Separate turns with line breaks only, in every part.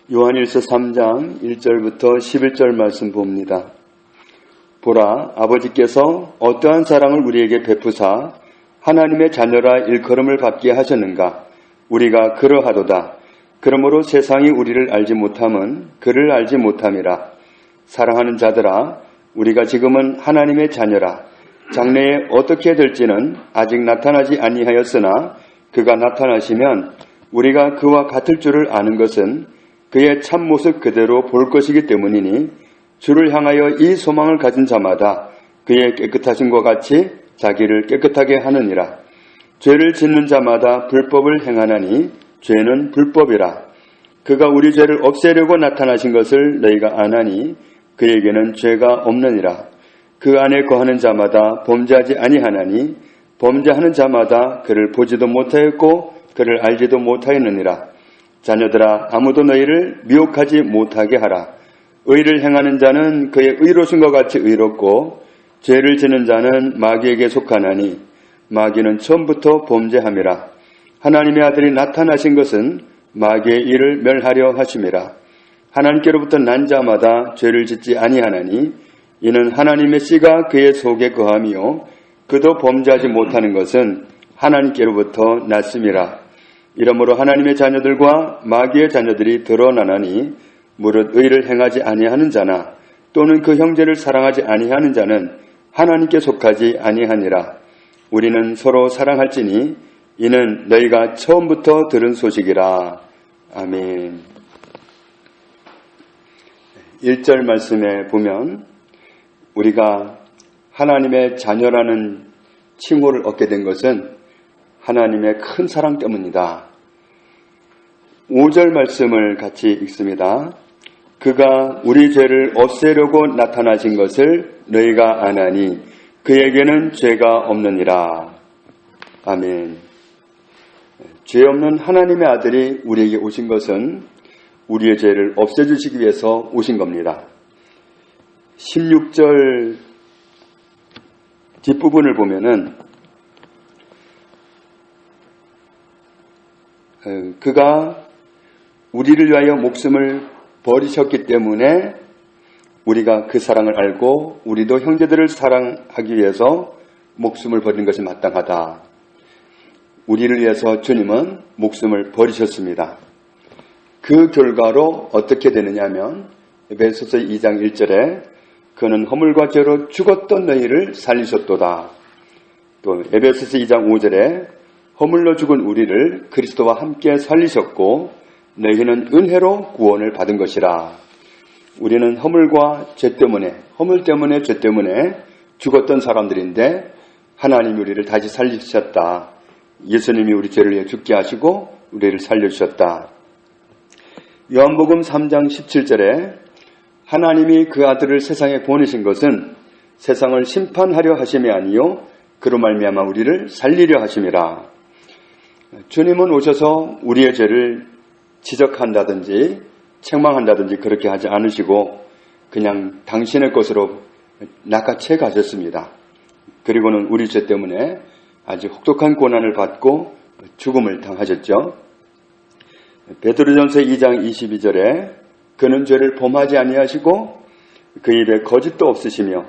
요한일서 3장 1절부터 11절 말씀 봅니다. 보라, 아버지께서 어떠한 사랑을 우리에게 베푸사 하나님의 자녀라 일컬음을 받게 하셨는가. 우리가 그러하도다. 그러므로 세상이 우리를 알지 못함은 그를 알지 못함이라. 사랑하는 자들아, 우리가 지금은 하나님의 자녀라. 장래에 어떻게 될지는 아직 나타나지 아니하였으나 그가 나타나시면 우리가 그와 같을 줄을 아는 것은 그의 참모습 그대로 볼 것이기 때문이니 주를 향하여 이 소망을 가진 자마다 그의 깨끗하심과 같이 자기를 깨끗하게 하느니라. 죄를 짓는 자마다 불법을 행하나니 죄는 불법이라. 그가 우리 죄를 없애려고 나타나신 것을 너희가 아나니 그에게는 죄가 없느니라. 그 안에 거하는 자마다 범죄하지 아니하나니 범죄하는 자마다 그를 보지도 못하였고 그를 알지도 못하였느니라. 자녀들아, 아무도 너희를 미혹하지 못하게 하라. 의를 행하는 자는 그의 의로우신 것 같이 의롭고 죄를 지는 자는 마귀에게 속하나니 마귀는 처음부터 범죄함이라. 하나님의 아들이 나타나신 것은 마귀의 일을 멸하려 하심이라. 하나님께로부터 난 자마다 죄를 짓지 아니하나니 이는 하나님의 씨가 그의 속에 거하며 그도 범죄하지 못하는 것은 하나님께로부터 났음이라. 이러므로 하나님의 자녀들과 마귀의 자녀들이 드러나나니 무릇 의를 행하지 아니하는 자나 또는 그 형제를 사랑하지 아니하는 자는 하나님께 속하지 아니하니라. 우리는 서로 사랑할지니 이는 너희가 처음부터 들은 소식이라. 아멘. 1절 말씀에 보면 우리가 하나님의 자녀라는 칭호를 얻게 된 것은 하나님의 큰 사랑 때문이다. 5절 말씀을 같이 읽습니다. 그가 우리 죄를 없애려고 나타나신 것을 너희가 아나니 그에게는 죄가 없느니라. 아멘. 죄 없는 하나님의 아들이 우리에게 오신 것은 우리의 죄를 없애주시기 위해서 오신 겁니다. 16절 뒷부분을 보면은 그가 우리를 위하여 목숨을 버리셨기 때문에 우리가 그 사랑을 알고 우리도 형제들을 사랑하기 위해서 목숨을 버리는 것이 마땅하다. 우리를 위해서 주님은 목숨을 버리셨습니다. 그 결과로 어떻게 되느냐 하면 에베소서 2장 1절에 그는 허물과 죄로 죽었던 너희를 살리셨도다. 또 에베소서 2장 5절에 허물로 죽은 우리를 그리스도와 함께 살리셨고 너희는 은혜로 구원을 받은 것이라. 우리는 허물과 죄 때문에, 허물 때문에 죄 때문에 죽었던 사람들인데 하나님이 우리를 다시 살리셨다. 예수님이 우리 죄를 위해 죽게 하시고 우리를 살려주셨다. 요한복음 3장 17절에 하나님이 그 아들을 세상에 보내신 것은 세상을 심판하려 하심이 아니요 그로 말미암아 우리를 살리려 하심이라. 주님은 오셔서 우리의 죄를 지적한다든지 책망한다든지 그렇게 하지 않으시고 그냥 당신의 것으로 낚아채 가셨습니다. 그리고는 우리 죄 때문에 아주 혹독한 고난을 받고 죽음을 당하셨죠. 베드로전서 2장 22절에 그는 죄를 범하지 아니하시고 그 입에 거짓도 없으시며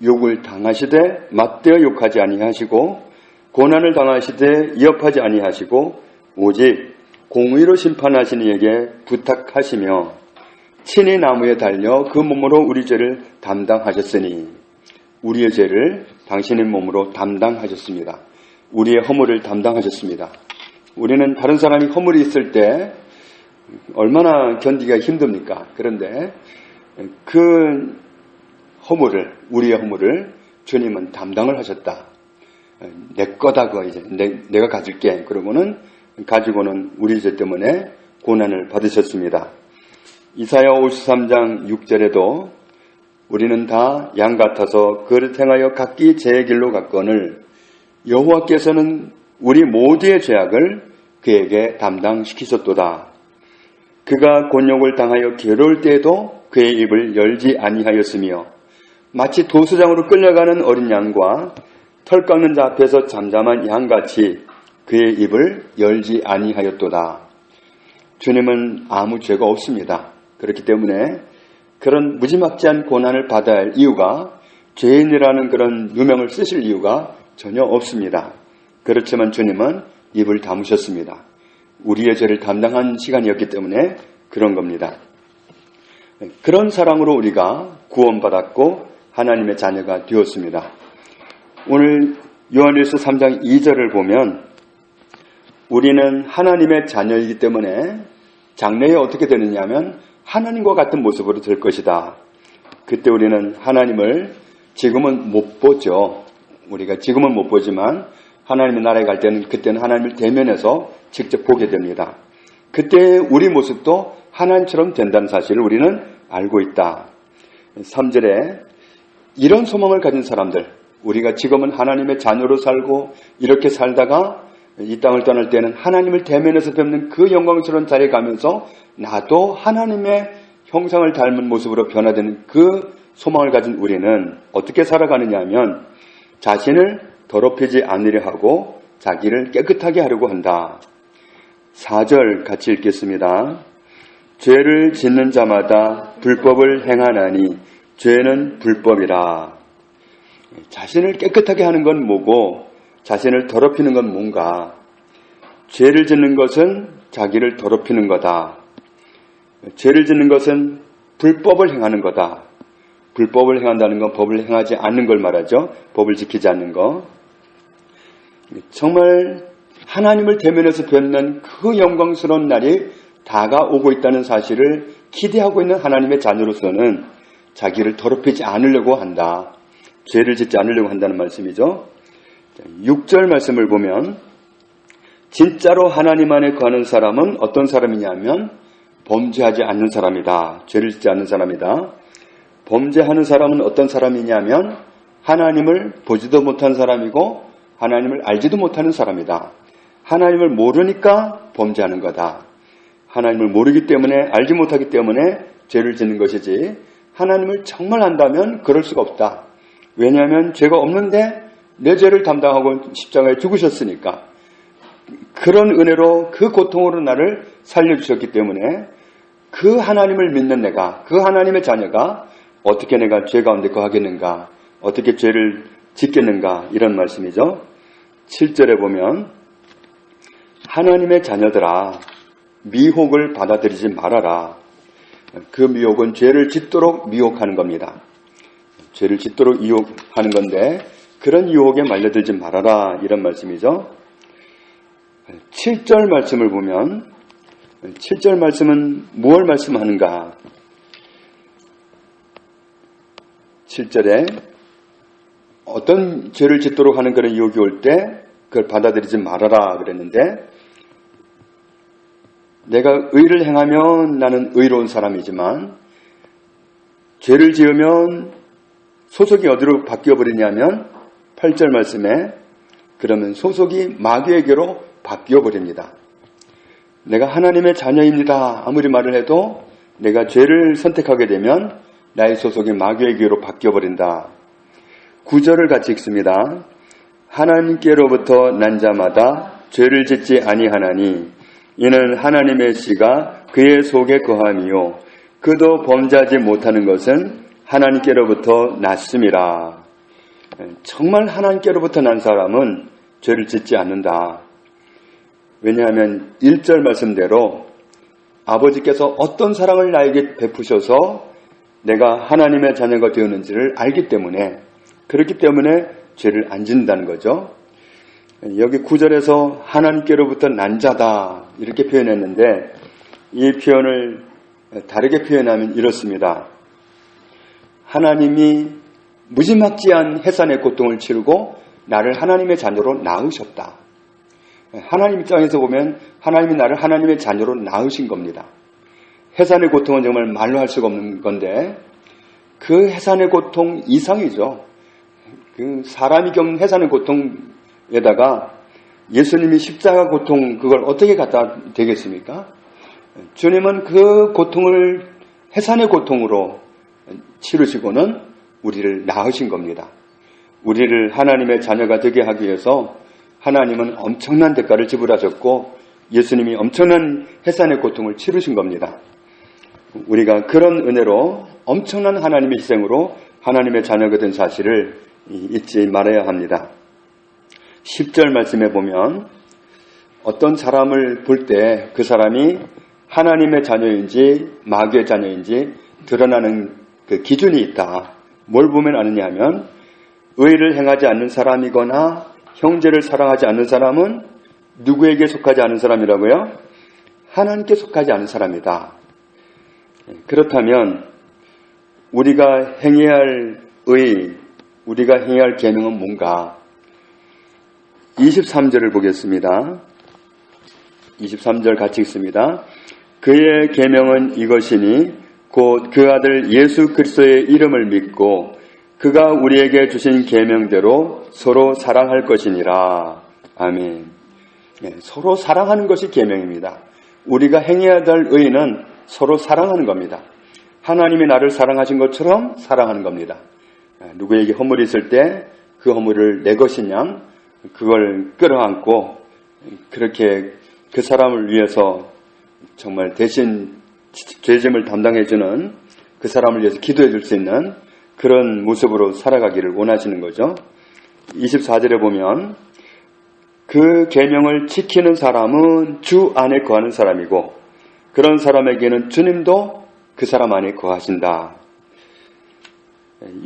욕을 당하시되 맞대어 욕하지 아니하시고 고난을 당하시되 위협하지 아니하시고 오직 공의로 심판하시는 이에게 부탁하시며 친히 나무에 달려 그 몸으로 우리 죄를 담당하셨으니 우리의 죄를 당신의 몸으로 담당하셨습니다. 우리의 허물을 담당하셨습니다. 우리는 다른 사람이 허물이 있을 때 얼마나 견디기가 힘듭니까? 그런데 그 허물을, 우리의 허물을 주님은 담당을 하셨다. 내 거다, 그거 이제 내가 가질게. 그러고는 가지고는 우리 죄 때문에 고난을 받으셨습니다. 이사야 53장 6절에도 우리는 다 양 같아서 그릇 행하여 각기 제 길로 갔거늘 여호와께서는 우리 모두의 죄악을 그에게 담당시키셨도다. 그가 곤욕을 당하여 괴로울 때에도 그의 입을 열지 아니하였으며 마치 도수장으로 끌려가는 어린 양과 털 깎는 자 앞에서 잠잠한 양같이 그의 입을 열지 아니하였도다. 주님은 아무 죄가 없습니다. 그렇기 때문에 그런 무지막지한 고난을 받아야 할 이유가, 죄인이라는 그런 누명을 쓰실 이유가 전혀 없습니다. 그렇지만 주님은 입을 다무셨습니다. 우리의 죄를 담당한 시간이었기 때문에 그런 겁니다. 그런 사랑으로 우리가 구원받았고 하나님의 자녀가 되었습니다. 오늘 요한일서 3장 2절을 보면 우리는 하나님의 자녀이기 때문에 장래에 어떻게 되느냐 하면 하나님과 같은 모습으로 될 것이다. 그때 우리는 하나님을 지금은 못 보죠. 우리가 지금은 못 보지만 하나님의 나라에 갈 때는 그때는 하나님을 대면해서 직접 보게 됩니다. 그때 우리 모습도 하나님처럼 된다는 사실을 우리는 알고 있다. 3절에 이런 소망을 가진 사람들, 우리가 지금은 하나님의 자녀로 살고 이렇게 살다가 이 땅을 떠날 때는 하나님을 대면해서 뵙는 그 영광스러운 자리에 가면서 나도 하나님의 형상을 닮은 모습으로 변화되는 그 소망을 가진 우리는 어떻게 살아가느냐 하면 자신을 더럽히지 않으려 하고 자기를 깨끗하게 하려고 한다. 4절 같이 읽겠습니다. 죄를 짓는 자마다 불법을 행하나니 죄는 불법이라. 자신을 깨끗하게 하는 건 뭐고 자신을 더럽히는 건 뭔가? 죄를 짓는 것은 자기를 더럽히는 거다. 죄를 짓는 것은 불법을 행하는 거다. 불법을 행한다는 건 법을 행하지 않는 걸 말하죠. 법을 지키지 않는 거. 정말 하나님을 대면해서 뵙는 그 영광스러운 날이 다가오고 있다는 사실을 기대하고 있는 하나님의 자녀로서는 자기를 더럽히지 않으려고 한다. 죄를 짓지 않으려고 한다는 말씀이죠. 6절 말씀을 보면 진짜로 하나님 안에 거하는 사람은 어떤 사람이냐면 범죄하지 않는 사람이다. 죄를 짓지 않는 사람이다. 범죄하는 사람은 어떤 사람이냐면 하나님을 보지도 못한 사람이고 하나님을 알지도 못하는 사람이다. 하나님을 모르니까 범죄하는 거다. 하나님을 모르기 때문에 알지 못하기 때문에 죄를 짓는 것이지 하나님을 정말 안다면 그럴 수가 없다. 왜냐하면 죄가 없는데 내 죄를 담당하고 십자가에 죽으셨으니까 그런 은혜로 그 고통으로 나를 살려주셨기 때문에 그 하나님을 믿는 내가, 그 하나님의 자녀가 어떻게 내가 죄 가운데 거하겠는가, 어떻게 죄를 짓겠는가, 이런 말씀이죠. 7절에 보면 하나님의 자녀들아 미혹을 받아들이지 말아라. 그 미혹은 죄를 짓도록 미혹하는 겁니다. 죄를 짓도록 유혹하는 건데 그런 유혹에 말려들지 말아라, 이런 말씀이죠. 7절 말씀을 보면 7절 말씀은 무엇을 말씀하는가? 7절에 어떤 죄를 짓도록 하는 그런 유혹이 올 때 그걸 받아들이지 말아라 그랬는데, 내가 의를 행하면 나는 의로운 사람이지만 죄를 지으면 소속이 어디로 바뀌어버리냐면 8절 말씀에 그러면 소속이 마귀에게로 바뀌어버립니다. 내가 하나님의 자녀입니다 아무리 말을 해도 내가 죄를 선택하게 되면 나의 소속이 마귀에게로 바뀌어버린다. 9절을 같이 읽습니다. 하나님께로부터 난 자마다 죄를 짓지 아니하나니 이는 하나님의 씨가 그의 속에 거함이요 그도 범죄하지 못하는 것은 하나님께로부터 났음이라. 정말 하나님께로부터 난 사람은 죄를 짓지 않는다. 왜냐하면 1절 말씀대로 아버지께서 어떤 사랑을 나에게 베푸셔서 내가 하나님의 자녀가 되었는지를 알기 때문에, 그렇기 때문에 죄를 안 짓는다는 거죠. 여기 9절에서 하나님께로부터 난 자다 이렇게 표현했는데 이 표현을 다르게 표현하면 이렇습니다. 하나님이 무지막지한 해산의 고통을 치르고 나를 하나님의 자녀로 낳으셨다. 하나님 입장에서 보면 하나님이 나를 하나님의 자녀로 낳으신 겁니다. 해산의 고통은 정말 말로 할 수가 없는 건데 그 해산의 고통 이상이죠. 그 사람이 겪는 해산의 고통에다가 예수님이 십자가 고통 그걸 어떻게 갖다 대겠습니까? 주님은 그 고통을 해산의 고통으로 치르시고는 우리를 낳으신 겁니다. 우리를 하나님의 자녀가 되게 하기 위해서 하나님은 엄청난 대가를 지불하셨고 예수님이 엄청난 해산의 고통을 치르신 겁니다. 우리가 그런 은혜로 엄청난 하나님의 희생으로 하나님의 자녀가 된 사실을 잊지 말아야 합니다. 10절 말씀에 보면 어떤 사람을 볼 때 그 사람이 하나님의 자녀인지 마귀의 자녀인지 드러나는 그 기준이 있다. 뭘 보면 아느냐 하면 의를 행하지 않는 사람이거나 형제를 사랑하지 않는 사람은 누구에게 속하지 않은 사람이라고요? 하나님께 속하지 않은 사람이다. 그렇다면 우리가 행해야 할 의, 우리가 행해야 할 계명은 뭔가? 23절을 보겠습니다. 23절 같이 읽습니다. 그의 계명은 이것이니 곧 그 아들 예수 그리스도의 이름을 믿고 그가 우리에게 주신 계명대로 서로 사랑할 것이니라. 아멘. 네, 서로 사랑하는 것이 계명입니다. 우리가 행해야 될 의는 서로 사랑하는 겁니다. 하나님이 나를 사랑하신 것처럼 사랑하는 겁니다. 누구에게 허물이 있을 때 그 허물을 내 것이냐 그걸 끌어안고 그렇게 그 사람을 위해서 정말 대신 죄짐을 담당해주는 그 사람을 위해서 기도해 줄 수 있는 그런 모습으로 살아가기를 원하시는 거죠. 24절에 보면 그 계명을 지키는 사람은 주 안에 거하는 사람이고 그런 사람에게는 주님도 그 사람 안에 거하신다.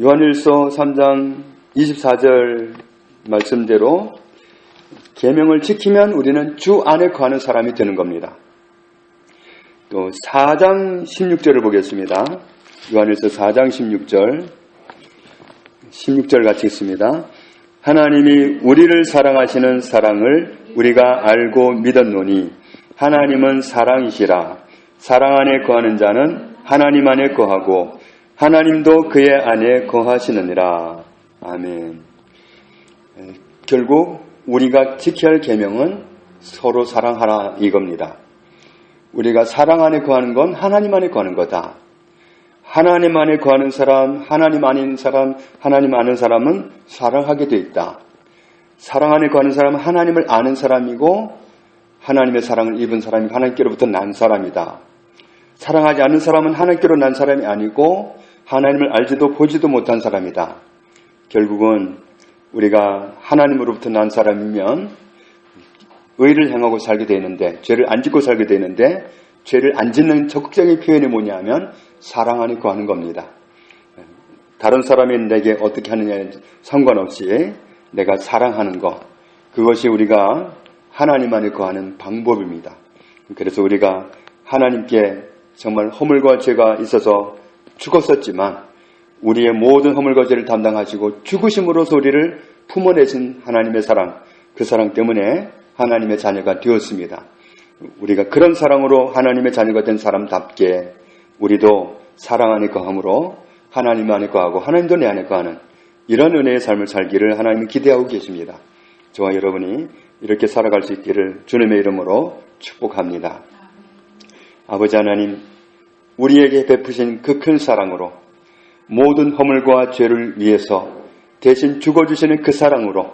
요한일서 3장 24절 말씀대로 계명을 지키면 우리는 주 안에 거하는 사람이 되는 겁니다. 또 4장 16절을 보겠습니다. 요한일서 4장 16절 같이 읽습니다. 하나님이 우리를 사랑하시는 사랑을 우리가 알고 믿었노니 하나님은 사랑이시라. 사랑 안에 거하는 자는 하나님 안에 거하고 하나님도 그의 안에 거하시느니라. 아멘. 결국 우리가 지켜야 할 계명은 서로 사랑하라 이겁니다. 우리가 사랑 안에 거하는 건 하나님 안에 거하는 거다. 하나님 안에 거하는 사람, 하나님 아닌 사람, 하나님 아는 사람은 사랑하게 돼 있다. 사랑 안에 거하는 사람은 하나님을 아는 사람이고 하나님의 사랑을 입은 사람이 하나님께로부터 난 사람이다. 사랑하지 않는 사람은 하나님께로 난 사람이 아니고 하나님을 알지도 보지도 못한 사람이다. 결국은 우리가 하나님으로부터 난 사람이면 의를 행하고 살게 되는데 죄를 안 짓고 살게 되는데 죄를 안 짓는 적극적인 표현이 뭐냐 하면 사랑 안에 거하는 겁니다. 다른 사람이 내게 어떻게 하느냐에 상관없이 내가 사랑하는 것, 그것이 우리가 하나님 안에 거하는 방법입니다. 그래서 우리가 하나님께 정말 허물과 죄가 있어서 죽었었지만 우리의 모든 허물과 죄를 담당하시고 죽으심으로써 우리를 품어내신 하나님의 사랑, 그 사랑 때문에 하나님의 자녀가 되었습니다. 우리가 그런 사랑으로 하나님의 자녀가 된 사람답게 우리도 사랑 안에 거함으로 하나님 안에 거하고 하나님도 내 안에 거하는 이런 은혜의 삶을 살기를 하나님이 기대하고 계십니다. 저와 여러분이 이렇게 살아갈 수 있기를 주님의 이름으로 축복합니다. 아버지 하나님, 우리에게 베푸신 그 큰 사랑으로 모든 허물과 죄를 위해서 대신 죽어주시는 그 사랑으로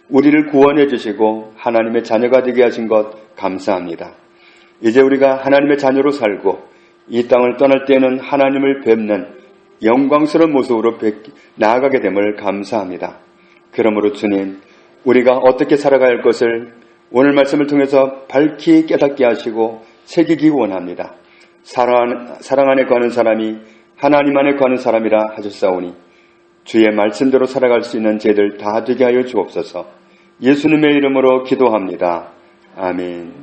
우리를 구원해 주시고 하나님의 자녀가 되게 하신 것 감사합니다. 이제 우리가 하나님의 자녀로 살고 이 땅을 떠날 때에는 하나님을 뵙는 영광스러운 모습으로 나아가게 됨을 감사합니다. 그러므로 주님, 우리가 어떻게 살아가야 할 것을 오늘 말씀을 통해서 밝히 깨닫게 하시고 새기기 원합니다. 사랑 안에 거하는 사람이 하나님 안에 거하는 사람이라 하셨사오니 주의 말씀대로 살아갈 수 있는 죄들 다 되게 하여 주옵소서. 예수님의 이름으로 기도합니다. 아멘.